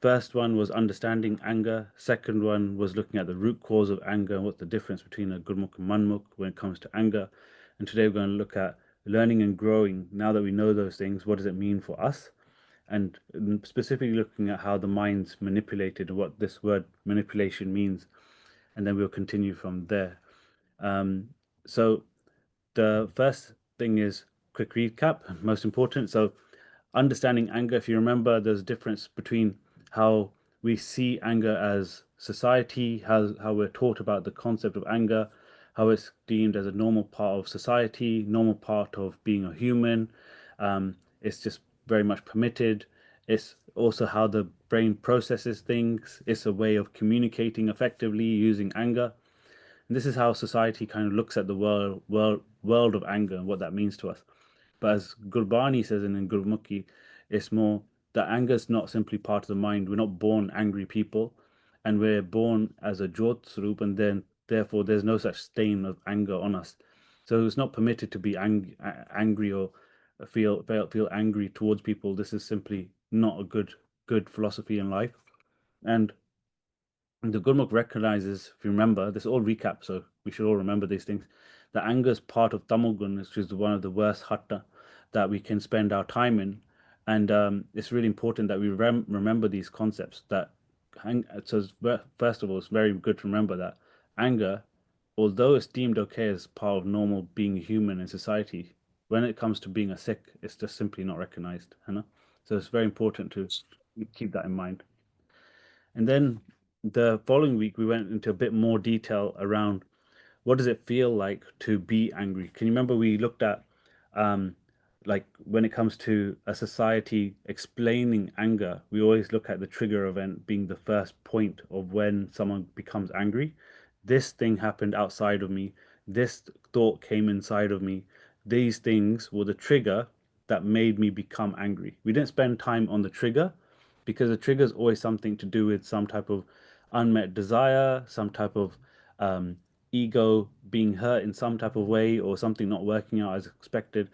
First one was understanding anger. Second one was looking at the root cause of anger and what's the difference between a Gurmukh and Manmukh when it comes to anger. And today we're going to look at learning and growing. Now that we know those things, what does it mean for us? And specifically looking at how the mind's manipulated and what this word manipulation means. And then we'll continue from there. So the first thing is quick recap, most important. So understanding anger, if you remember, there's a difference between how we see anger as society, how we're taught about the concept of anger, how it's deemed as a normal part of society, normal part of being a human. It's just very much permitted. It's also how the brain processes things. It's a way of communicating effectively using anger. And this is how society kind of looks at the world of anger and what that means to us. But as Gurbani says in Gurmukhi, it's more that anger is not simply part of the mind. We're not born angry people, and we're born as a Jot Swarup, and then therefore there's no such stain of anger on us. So it's not permitted to be angry or feel angry towards people. This is simply not a good philosophy in life. And the Gurmukh recognizes, if you remember, this all recap, so we should all remember these things. The anger is part of Tamogun, which is one of the worst hatha that we can spend our time in. And it's really important that we remember these concepts. First of all, it's very good to remember that anger, although it's deemed okay as part of normal being human in society, when it comes to being a Sikh, it's just simply not recognized. You know? So it's very important to keep that in mind. And then the following week, we went into a bit more detail around what does it feel like to be angry. Can you remember we looked at um, like when it comes to a society explaining anger, we always look at the trigger event being the first point of when someone becomes angry. This thing happened outside of me. This thought came inside of me. These things were the trigger that made me become angry. We didn't spend time on the trigger because the trigger is always something to do with some type of unmet desire, some type of um, ego being hurt in some type of way, or something not working out as expected.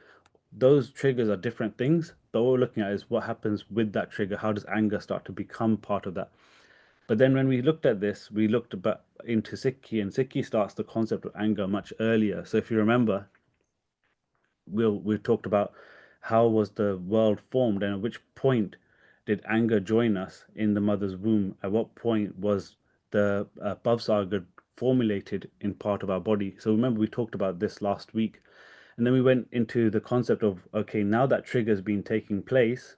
Those triggers are different things, but what we're looking at is what happens with that trigger. How does anger start to become part of that? But then when we looked at this, we looked about into Sikhi, and Sikhi starts the concept of anger much earlier. So if you remember, we talked about how was the world formed and at which point did anger join us in the mother's womb? At what point was the Bhavsagar formulated in part of our body? So remember we talked about this last week, and then we went into the concept of okay, now that trigger has been taking place,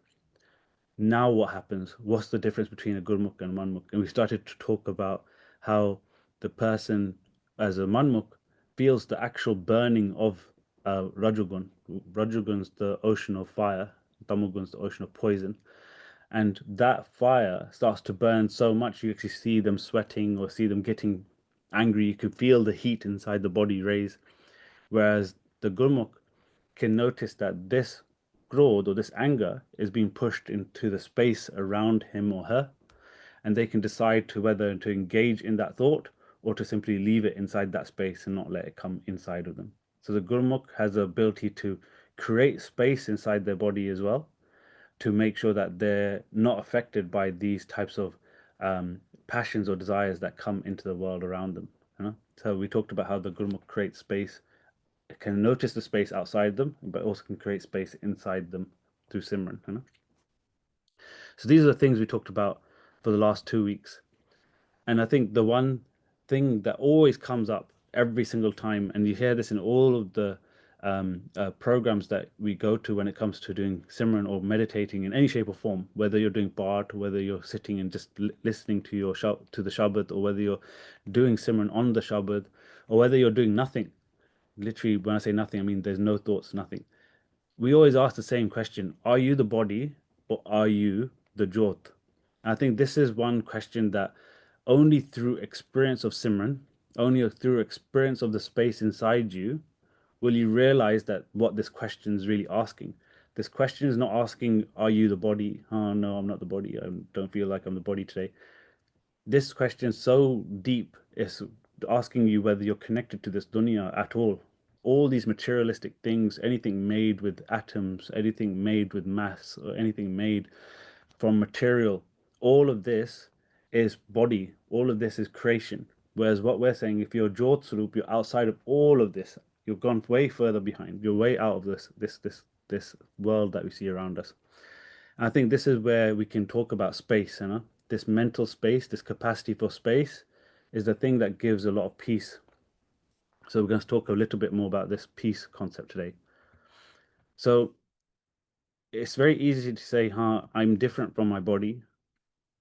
now what happens? What's the difference between a Gurmukh and a Manmukh? And we started to talk about how the person as a Manmukh feels the actual burning of Rajagun. Rajagun's the ocean of fire, Tamogun's the ocean of poison. And that fire starts to burn so much you actually see them sweating or see them getting angry. You can feel the heat inside the body raise. Whereas the Gurmukh can notice that this growth or this anger is being pushed into the space around him or her, and they can decide to whether to engage in that thought or to simply leave it inside that space and not let it come inside of them. So the Gurmukh has the ability to create space inside their body as well to make sure that they're not affected by these types of passions or desires that come into the world around them. You know? So we talked about how the Gurmukh creates space, can notice the space outside them, but also can create space inside them through Simran. You know? So these are the things we talked about for the last 2 weeks. And I think the one thing that always comes up every single time, and you hear this in all of the programs that we go to when it comes to doing Simran or meditating in any shape or form, whether you're doing Bart, or whether you're sitting and just listening to to the Shabad, or whether you're doing Simran on the Shabad, or whether you're doing nothing. Literally, when I say nothing, I mean there's no thoughts, nothing. We always ask the same question: are you the body or are you the Jot? I think this is one question that only through experience of Simran, only through experience of the space inside you, will you realize that what this question is really asking. This question is not asking, are you the body? Oh, no, I'm not the body. I don't feel like I'm the body today. This question is so deep, it's asking you whether you're connected to this dunya at all. All these materialistic things, anything made with atoms, anything made with mass, or anything made from material, all of this is body, all of this is creation. Whereas what we're saying, if you're Jyot Swarup, you're outside of all of this. You've gone way further behind. You're way out of this world that we see around us. And I think this is where we can talk about space, you know? This mental space, this capacity for space is the thing that gives a lot of peace. So we're going to talk a little bit more about this peace concept today. So it's very easy to say, huh, I'm different from my body.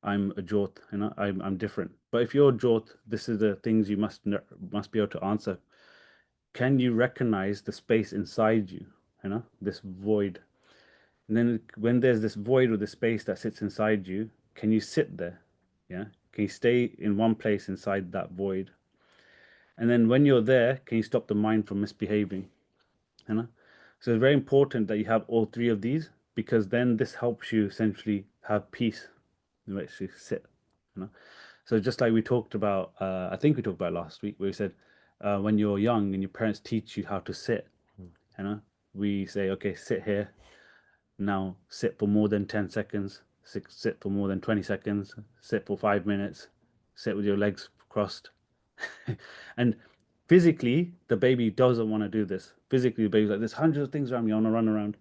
I'm a Jyot, you know, I'm different. But if you're a Jyot, this is the things you must be able to answer. Can you recognize the space inside you, you know, this void? And then when there's this void or the space that sits inside you, can you sit there? Yeah. Can you stay in one place inside that void? And then when you're there, can you stop the mind from misbehaving? You know? So it's very important that you have all three of these because then this helps you essentially have peace. You actually sit. You know? So just like we talked about, I think we talked about last week, where we said when you're young and your parents teach you how to sit, you know, we say, okay, sit here. Now sit for more than 10 seconds, sit for more than 20 seconds, sit for 5 minutes, sit with your legs crossed. And physically, the baby doesn't want to do this. Physically, the baby's like, there's hundreds of things around me, I want to run around.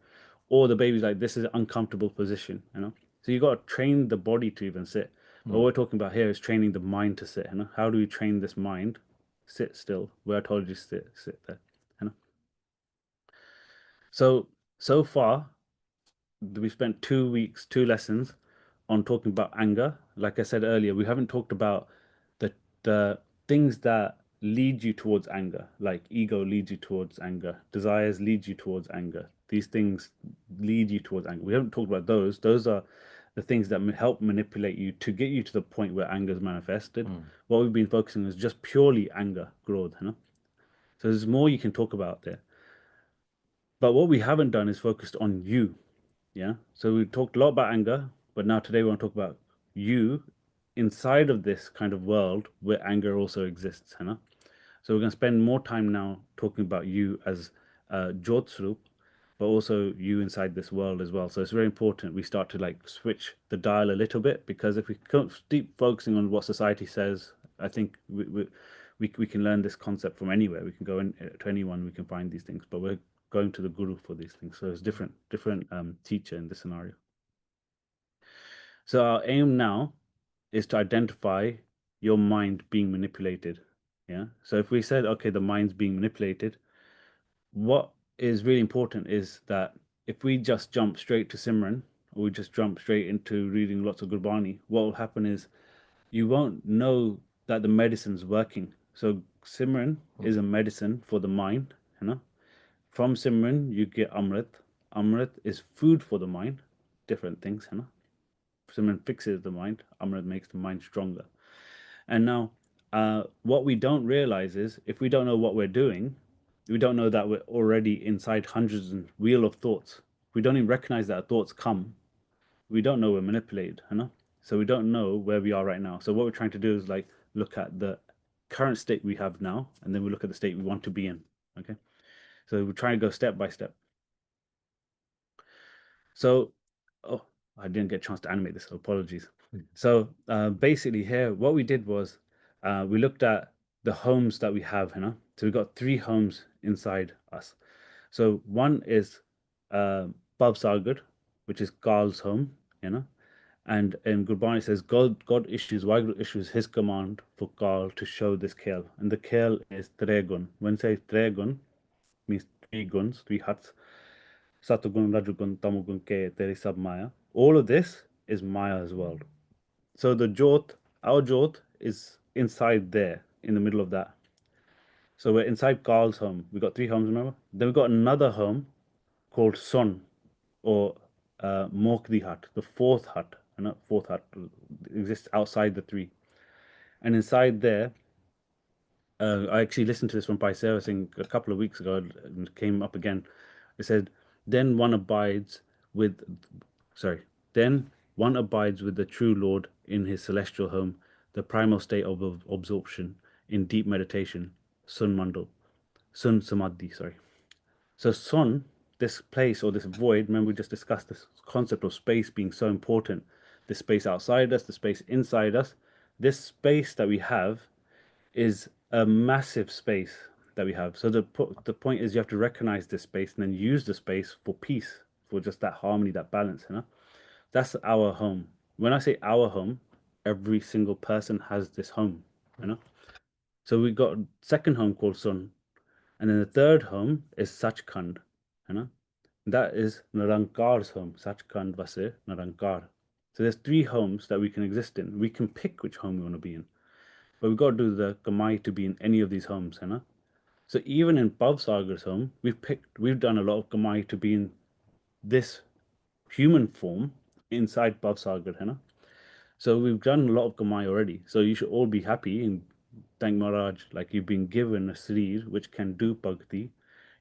Or the baby's like, this is an uncomfortable position, you know? So you got to train the body to even sit. But what we're talking about here is training the mind to sit, you know? How do we train this mind? Sit still, where I told you to sit there, you know? So far, we spent 2 weeks, two lessons on talking about anger. Like I said earlier, we haven't talked about the things that lead you towards anger, like ego leads you towards anger, desires lead you towards anger. These things lead you towards anger. We haven't talked about those. Those are the things that help manipulate you to get you to the point where anger is manifested. What we've been focusing on is just purely anger, growth, you know? So there's more you can talk about there. But what we haven't done is focused on you. Yeah. So we talked a lot about anger, but now today we want to talk about you inside of this kind of world where anger also exists, you know? So we're going to spend more time now talking about you as Jyot Swarup, but also you inside this world as well. So it's very important we start to like switch the dial a little bit because if we keep focusing on what society says, I think we can learn this concept from anywhere. We can go to anyone, we can find these things, but we're going to the guru for these things. So it's different teacher in this scenario. So our aim now is to identify your mind being manipulated. Yeah. So if we said, okay, the mind's being manipulated, what is really important is that if we just jump straight to Simran, or we just jump straight into reading lots of Gurbani, what will happen is you won't know that the medicine's working. So Simran is a medicine for the mind, you know. From Simran, you get Amrit. Amrit is food for the mind, different things, you know. Simran fixes the mind, Amrit makes the mind stronger. And now, what we don't realize is if we don't know what we're doing, we don't know that we're already inside hundreds and wheel of thoughts. We don't even recognize that thoughts come. We don't know we're manipulated, you know? So we don't know where we are right now. So what we're trying to do is like look at the current state we have now, and then we look at the state we want to be in. Okay. So we're trying to go step by step. So, oh, I didn't get a chance to animate this. So apologies. So basically, here what we did was we looked at the homes that we have. You know, so we've got three homes inside us. So one is Bab Sagar, which is Karl's home. You know, and in Gurbani it says God issues Waheguru issues His command for Karl to show this Kale, and the Kale is Tregun. When it says Tregun, means three guns, three huts. Satugun, Rajugun, Tamugun, Ke, Teri Sab Maya. All of this is Maya's world. So the Jyot, our Jyot is inside there, in the middle of that. So we're inside Karl's home. We got three homes, remember? Then we got another home called Son, or Mokdi hut, the fourth hut. And fourth hut exists outside the three. And inside there, I actually listened to this from Paisera, I think a couple of weeks ago, and it came up again. It said, then one abides with, sorry, then one abides with the true Lord in his celestial home, the primal state of absorption in deep meditation, Sun Mandal, Sun Samadhi, sorry. So Sun, this place or this void, remember we just discussed this concept of space being so important. the space outside us, the space inside us. This space that we have is a massive space that we have. So the point is you have to recognize this space and then use the space for peace, for just that harmony, that balance, you know? That's our home. When I say our home, every single person has this home, you know? So we got a second home called Sun, and then the third home is Sachkhand, you know? That is Nirankar's home, Sachkhand Vase Nirankar. So there's three homes that we can exist in. We can pick which home we want to be in. But we've got to do the Kamai to be in any of these homes, you know? So even in Bhavsagar's home, we've done a lot of Kamai to be in this human form inside Bhavsagar, you know? So we've done a lot of Kamai already. So you should all be happy and thank Maharaj, like you've been given a Srir which can do Bhakti.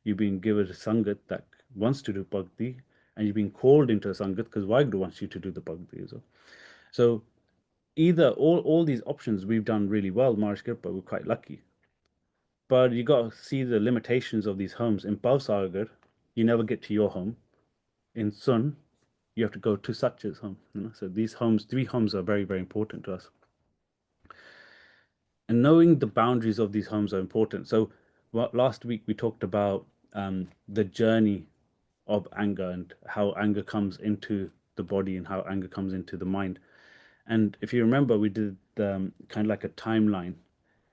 You've been given a Sangat that wants to do Bhakti, and you've been called into a Sangat because Vaheguru wants you to do the Bhakti as well. So either all these options we've done really well, Maharaj Kripa, we're quite lucky. But you got to see the limitations of these homes. In Bhavsagar, you never get to your home. In Sun, you have to go to Satya's home. You know? So these homes, three homes, are very, very important to us. And knowing the boundaries of these homes are important. So last week we talked about the journey of anger and how anger comes into the body and how anger comes into the mind. And if you remember, we did kind of like a timeline.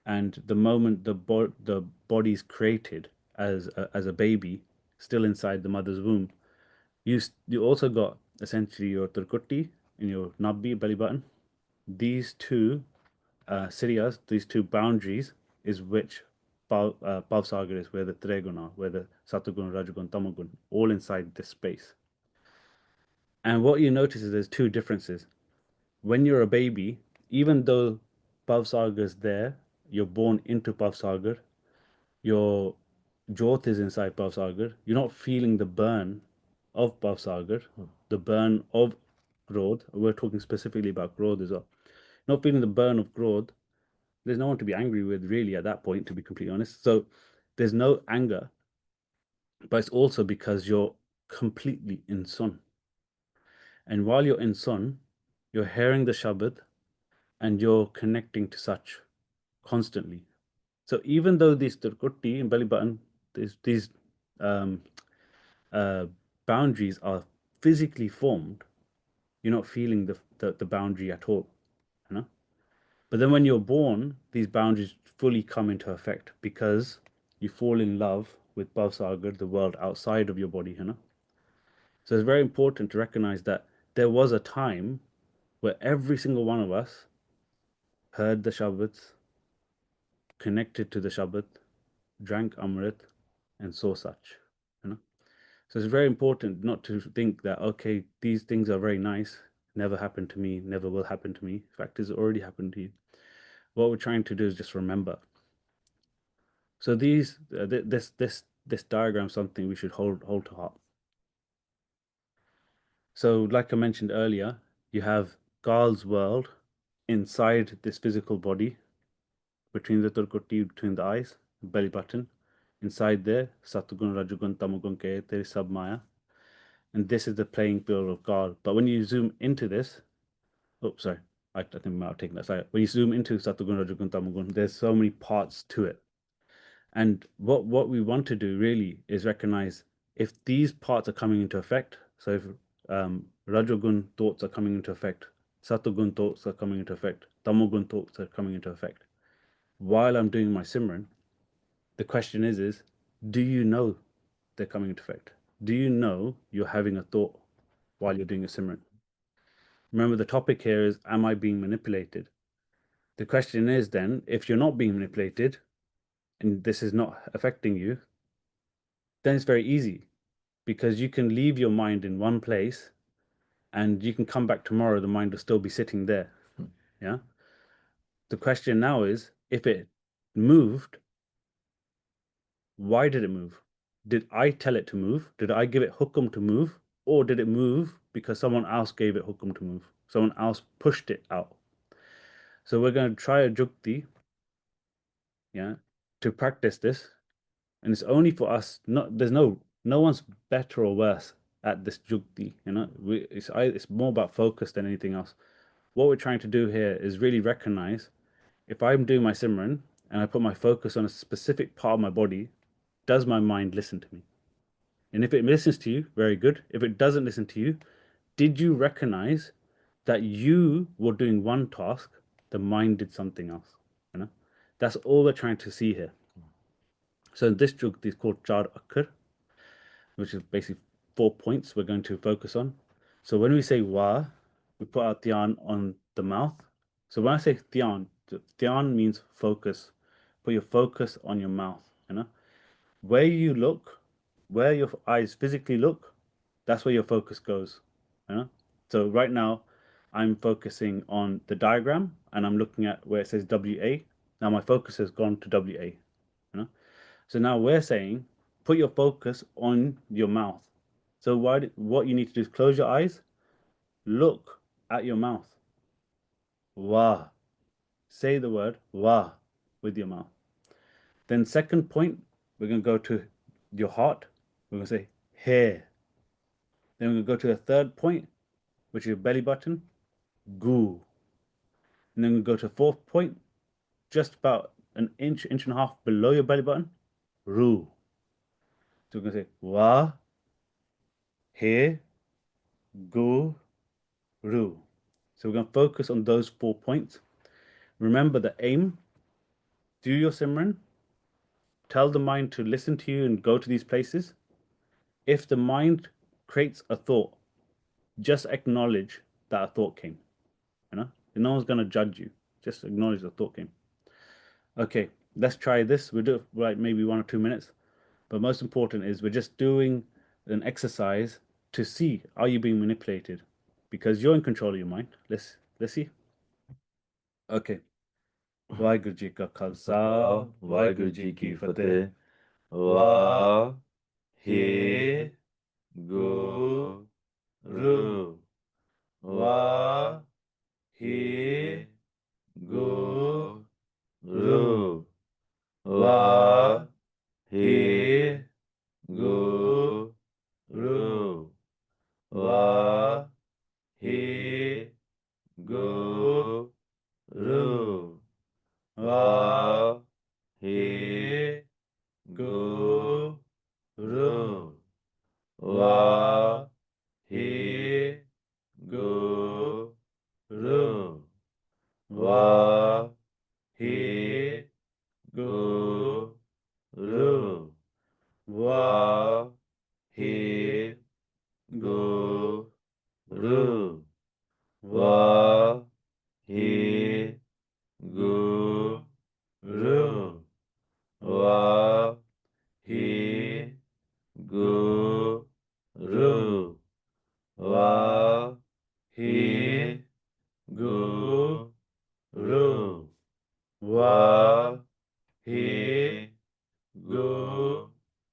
And the moment the body's created as a baby, still inside the mother's womb, you also got essentially your turkutti in your nabbi belly button. These two Siriyas, these two boundaries, is which Bhavsagar is, where the Treguna, where the Satagun, Rajagun, Tamagun, all inside this space. And what you notice is there's two differences. When you're a baby, even though Bhavsagar is there, you're born into Bhavsagar, your Jyot is inside Bhavsagar, you're not feeling the burn of Bhavsagar, the burn of Krodh. We're talking specifically about Krodh as well. Not feeling the burn of Krodh, there's no one to be angry with really at that point, to be completely honest. So there's no anger, but it's also because you're completely in Sun. And while you're in Sun, you're hearing the Shabad and you're connecting to such constantly. So even though these Turkutti and belly button, these um, boundaries are physically formed, you're not feeling the boundary at all, you know? But then when you're born, these boundaries fully come into effect because you fall in love with Bhavsagar, the world outside of your body, you know? So it's very important to recognize that there was a time where every single one of us heard the Shabads, connected to the Shabad, drank Amrit, and saw such, you know? So it's very important not to think that, okay, these things are very nice, never happened to me, never will happen to me. In fact, it's already happened to you. What we're trying to do is just remember. So this diagram is something we should hold to heart. So like I mentioned earlier, you have Gal's world inside this physical body, between the turkutti, between the eyes, belly button. Inside there, Satugun, Rajagun, Tamagun, Ke, there is sub Maya. And this is the playing field of Gal. But when you zoom into this, oh, sorry, I think I might have taken that. Sorry. When you zoom into Satugun, Rajagun, Tamagun, there's so many parts to it. And what we want to do really is recognize if these parts are coming into effect. So if Rajagun thoughts are coming into effect, Satugun thoughts are coming into effect, Tamogun thoughts are coming into effect. While I'm doing my Simran, the question is, do you know they're coming into effect? Do you know you're having a thought while you're doing a Simran? Remember, the topic here is, am I being manipulated? The question is then, if you're not being manipulated and this is not affecting you, then it's very easy because you can leave your mind in one place and you can come back tomorrow, the mind will still be sitting there. Yeah. The question now is, if it moved, why did it move? Did I tell it to move? Did I give it hukum to move? Or did it move because someone else gave it hukum to move? Someone else pushed it out. So we're going to try a jukti, yeah, to practice this. And it's only for us, there's no one's better or worse at this jukti. It's more about focus than anything else. What we're trying to do here is really recognize if I'm doing my Simran and I put my focus on a specific part of my body, does my mind listen to me? And if it listens to you, very good. If it doesn't listen to you, did you recognize that you were doing one task, the mind did something else? You know, that's all we're trying to see here. So this jukti is called Char Akkar, which is basically 4 points we're going to focus on. So when we say wa, we put our dhyan on the mouth. So when I say dhyan means focus. Put your focus on your mouth. Where you look, where your eyes physically look, that's where your focus goes. So right now, I'm focusing on the diagram and I'm looking at where it says WA. Now my focus has gone to WA. So now we're saying, put your focus on your mouth. So what you need to do is close your eyes, look at your mouth. Wah. Say the word wah with your mouth. Then second point, we're going to go to your heart. We're going to say hair. Then we're going to go to a third point, which is your belly button, goo. And then we go to a fourth point, just about an inch, inch and a half below your belly button, ru. So we're going to say wa, he, gu, ru. So we're going to focus on those 4 points. Remember the aim. Do your Simran. Tell the mind to listen to you and go to these places. If the mind creates a thought, just acknowledge that a thought came. No one's going to judge you. Just acknowledge the thought came. Okay, let's try this. We'll do it like maybe 1 or 2 minutes. But most important is we're just doing an exercise to see, are you being manipulated? Because you're in control of your mind. Let's see. Okay. Waheguru ji ਕਾ ਖਾਲਸਾ ਵਾਹਿਗੁਰੂ ਜੀ ਕੀ ਫਤਿਹ ਵਾਹਿਗੁਰੂ ਵਾਹਿਗੁਰੂ ਵਾਹਿਗੁਰੂ ਵਾਹਿਗੁਰੂ ਵਾਹਿਗੁਰੂ ਵਾਹਿਗੁਰੂ ਵਾਹਿਗੁਰੂ ਵਾਹਿਗੁਰੂ ਵਾਹਿਗੁਰੂ ਵਾਹਿਗੁਰੂ ਵਾਹਿਗੁਰੂ ਵਾਹਿਗੁਰੂ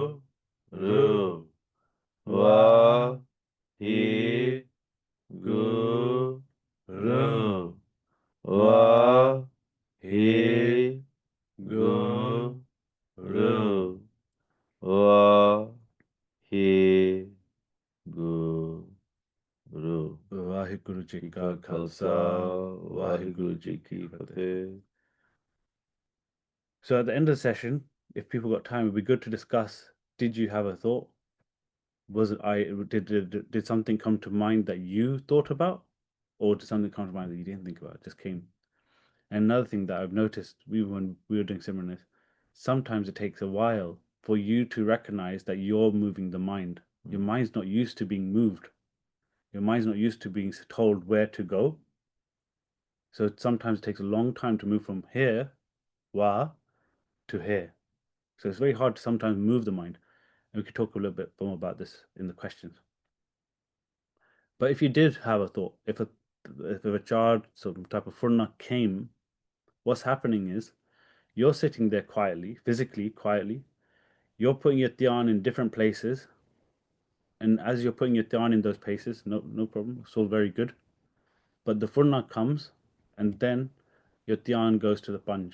ਵਾਹਿਗੁਰੂ ਵਾਹਿਗੁਰੂ ਵਾਹਿਗੁਰੂ ਵਾਹਿਗੁਰੂ ਵਾਹਿਗੁਰੂ ਜੀ ਕਾ ਖਾਲਸਾ ਵਾਹਿਗੁਰੂ ਜੀ ਕੀ ਫਤਿਹ. So at the end of the session, if people got time, it would be good to discuss, did you have a thought? Did something come to mind that you thought about? Or did something come to mind that you didn't think about? It just came. And another thing that I've noticed when we were doing Simran is sometimes it takes a while for you to recognize that you're moving the mind. Your mind's not used to being moved. Your mind's not used to being told where to go. So it sometimes takes a long time to move from here, wa, to here. So it's very hard to sometimes move the mind. And we could talk a little bit more about this in the questions. But if you did have a thought, if a child, some type of furna came, what's happening is you're sitting there quietly, physically quietly. You're putting your dhyan in different places. And as you're putting your dhyan in those places, no problem, it's all very good. But the furna comes, and then your dhyan goes to the panj.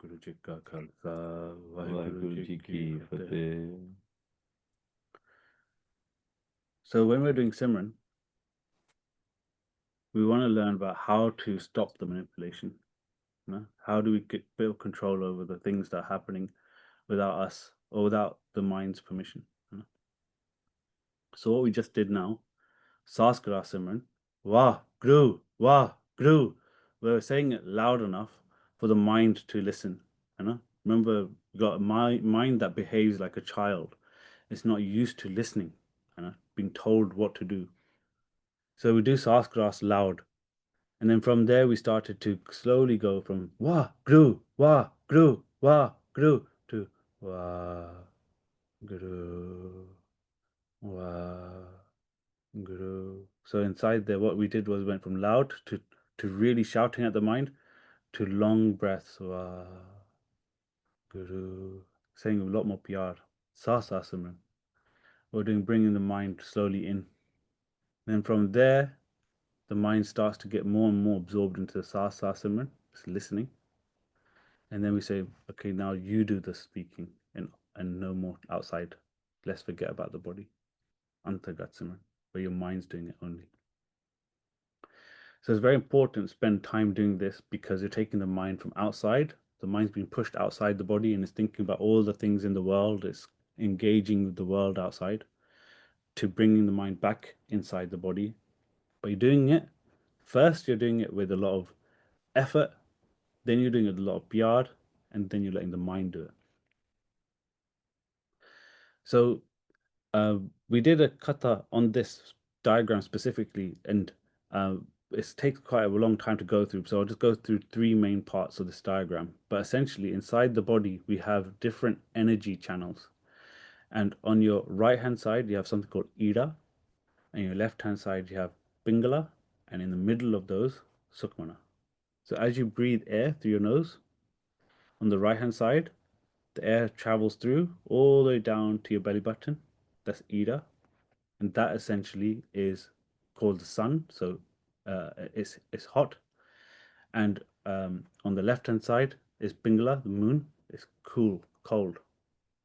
Waheguru ji ਕਾ ਖਾਲਸਾ ਵਾਹਿਗੁਰੂ ਜੀ ਕੀ ਫਤਿਹ. So when we're doing Simran, we want to learn about how to stop the manipulation. You know? How do we build control over the things that are happening without us or without the mind's permission? You know? So what we just did now, Saskara Simran, Wah, Gru, Wah, Gru. We're saying it loud enough for the mind to listen. You know? Remember, you got a mind that behaves like a child. It's not used to listening, you know, being told what to do. So we do Saskras loud. And then from there, we started to slowly go from Wah, Gru, Wah, Gru, Wah, Gru to Wah, Gru, Wah, Guru. So inside there, what we did was went from loud to really shouting at the mind to long breaths. Wah, Guru. Saying a lot more pyar. Sasa Simran. We're doing bringing the mind slowly in. Then from there, the mind starts to get more and more absorbed into the Sasa Simran. It's listening. And then we say, okay, now you do the speaking and no more outside. Let's forget about the body. Antagat Simran, where your mind's doing it only. So it's very important to spend time doing this because you're taking the mind from outside. The mind's being pushed outside the body and it's thinking about all the things in the world. It's engaging with the world outside to bringing the mind back inside the body. But you're doing it, first you're doing it with a lot of effort, then you're doing it with a lot of pyar, and then you're letting the mind do it. So we did a kata on this diagram specifically, and it takes quite a long time to go through. So I'll just go through three main parts of this diagram. But essentially, inside the body, we have different energy channels. And on your right-hand side, you have something called Ida. And your left-hand side, you have Pingala. And in the middle of those, Sukmana. So as you breathe air through your nose, on the right-hand side, the air travels through all the way down to your belly button. That's Ida. And that essentially is called the sun. So it's hot. And on the left-hand side is Pingala, the moon. It's cool, cold.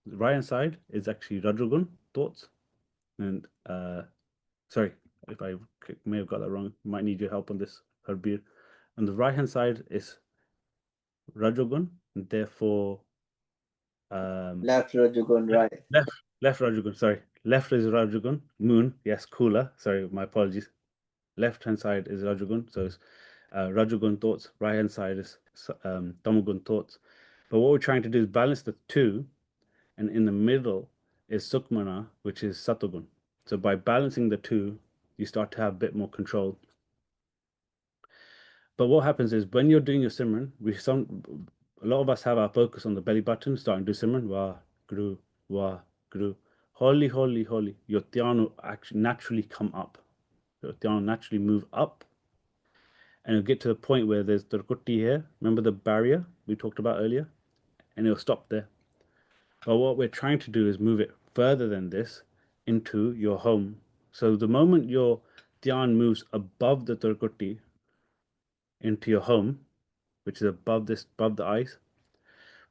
The right-hand side is actually Rajagun, thoughts. And sorry, if I may have got that wrong, might need your help on this, Harbir. On the right-hand side is Rajagun, and therefore left Rajagun, right. Left Rajagun, sorry. Left is Rajagun, moon, yes, cooler. Sorry, my apologies. Left-hand side is Rajagun, so it's Rajagun thoughts. Right-hand side is Tamagun thoughts. But what we're trying to do is balance the two, and in the middle is Sukmana, which is Satagun. So by balancing the two, you start to have a bit more control. But what happens is when you're doing your Simran, a lot of us have our focus on the belly button, starting to do Simran, Wah, Guru, Wah, Guru. Holy, holy, holy. Your Dhyan will actually naturally come up. Your Dhyan will naturally move up. And it'll get to the point where there's the Turkutti here. Remember the barrier we talked about earlier? And it'll stop there. But what we're trying to do is move it further than this into your home. So the moment your Dhyan moves above the Turkutti into your home, which is above the eyes,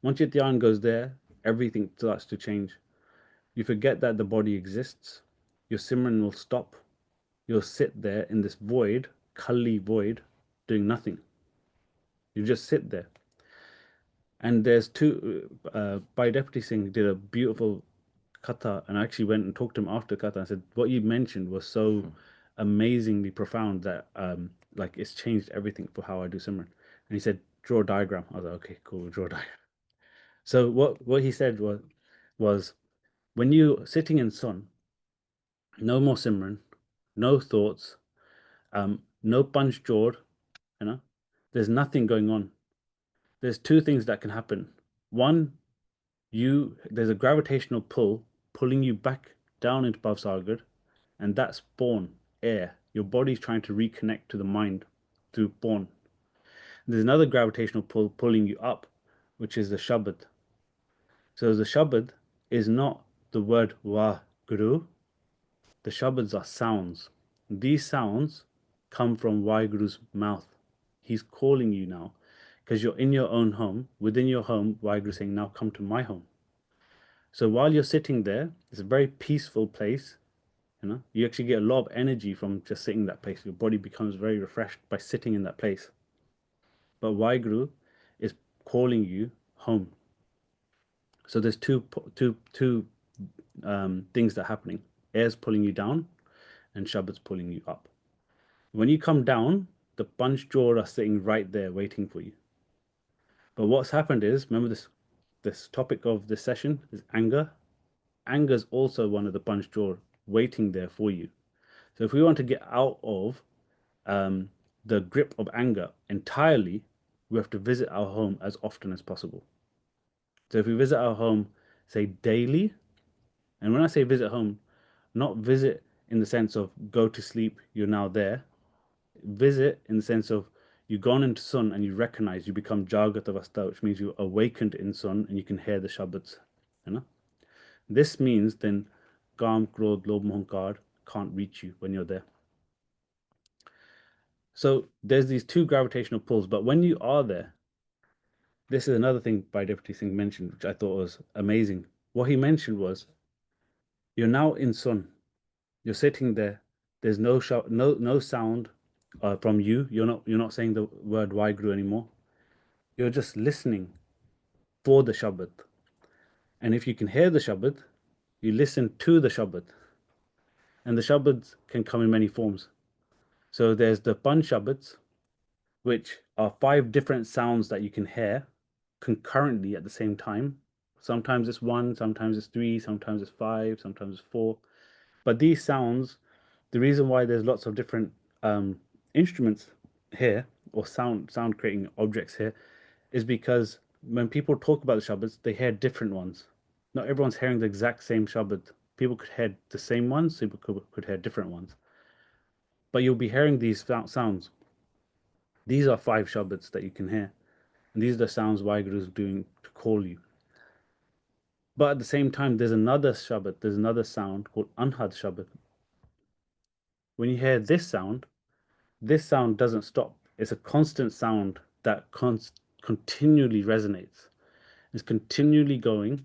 once your Dhyan goes there, everything starts to change. You forget that the body exists. Your Simran will stop. You'll sit there in this void, Kali void, doing nothing. You just sit there. And there's two, Bhai Deputy Singh did a beautiful kata, and I actually went and talked to him after kata and said, what you mentioned was so amazingly profound that like it's changed everything for how I do Simran. And he said, draw a diagram. I was like, okay, cool, draw a diagram. So what he said was when you're sitting in sun, no more Simran, no thoughts, no punch jawed, you know, there's nothing going on. There's two things that can happen. One, there's a gravitational pull pulling you back down into Bhavsagar, and that's born air. Your body's trying to reconnect to the mind through born. There's another gravitational pull pulling you up, which is the Shabad. So the Shabad is not the word Wah Guru. The Shabads are sounds. These sounds come from Vaheguru's mouth. He's calling you now. because you're in your own home. Within your home, Waheguru is saying, now come to my home. So while you're sitting there, it's a very peaceful place. You actually get a lot of energy from just sitting in that place. Your body becomes very refreshed by sitting in that place. But Waheguru is calling you home. So there's two things that are happening. Air's pulling you down and Shabad's pulling you up. When you come down, the Panch Jor are sitting right there waiting for you. But what's happened is, remember this topic of this session is anger. Anger is also one of the Panch Jor waiting there for you. So if we want to get out of the grip of anger entirely, we have to visit our home as often as possible. So if we visit our home, say daily, and when I say visit home, not visit in the sense of go to sleep, you're now there. Visit in the sense of you've gone into Sun and you recognize, you become Jagat Avastha, which means you awakened in Sun and you can hear the Shabads. This means then Kam, Krodh, Lobh, Mohankar can't reach you when you're there. So there's these two gravitational pulls, but when you are there, this is another thing Bhai Deputy Singh mentioned, which I thought was amazing. What he mentioned was, you're now in Sun. You're sitting there. There's no sound from you. You're not saying the word Waheguru anymore. You're just listening for the Shabad. And if you can hear the Shabad, you listen to the Shabad. And the Shabads can come in many forms. So there's the Panch Shabads, which are 5 different sounds that you can hear concurrently at the same time. Sometimes it's 1, sometimes it's 3, sometimes it's 5, sometimes it's 4. But these sounds, the reason why there's lots of different instruments here, or sound creating objects here, is because when people talk about the Shabads, they hear different ones. Not everyone's hearing the exact same Shabad. People could hear the same ones, people could hear different ones. But you'll be hearing these sounds. These are 5 Shabads that you can hear. And these are the sounds Waheguru is doing to call you. But at the same time, there's another Shabad, there's another sound called Anhad Shabad. When you hear this sound doesn't stop. It's a constant sound that continually resonates. It's continually going,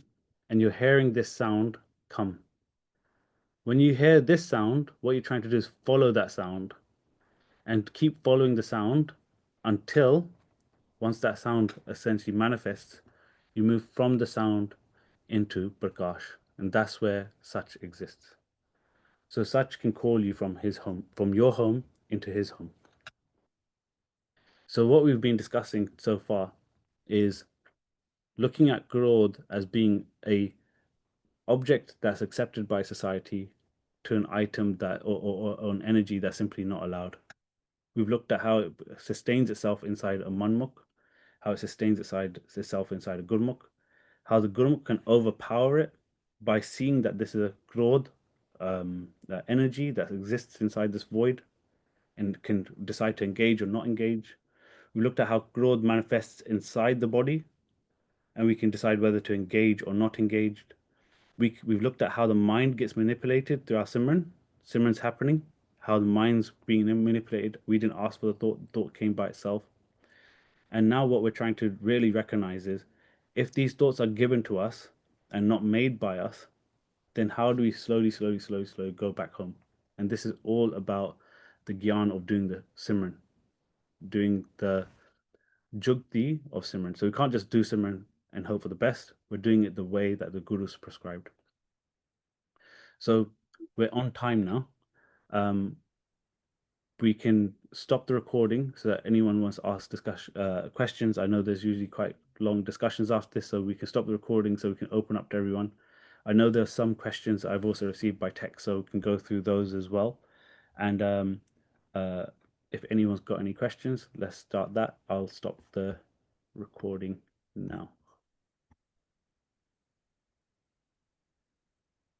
and you're hearing this sound come. When you hear this sound, what you're trying to do is follow that sound and keep following the sound until, once that sound essentially manifests, you move from the sound into Prakash, and that's where Sach exists. So Sach can call you from his home, from your home into his home. So what we've been discussing so far is looking at Krodh as being a object that's accepted by society to an item that or an energy that's simply not allowed. We've looked at how it sustains itself inside a Manmukh, how it sustains itself inside a Gurmukh, how the Gurmukh can overpower it by seeing that this is a Krodh energy that exists inside this void and can decide to engage or not engage. We looked at how Krodh manifests inside the body, and we can decide whether to engage or not engage. We've looked at how the mind gets manipulated through our Simran. Simran's happening, how the mind's being manipulated. We didn't ask for the thought came by itself. And now what we're trying to really recognize is, if these thoughts are given to us and not made by us, then how do we slowly go back home? And this is all about the Gyan of doing the Simran, doing the Jugti of Simran. So we can't just do Simran and hope for the best. We're doing it the way that the Guru's prescribed. So we're on time now. We can stop the recording so that anyone wants to ask questions. I know there's usually quite long discussions after this, so we can stop the recording so we can open up to everyone. I know there's some questions I've also received by text, so we can go through those as well. And if anyone's got any questions, let's start that. I'll stop the recording now.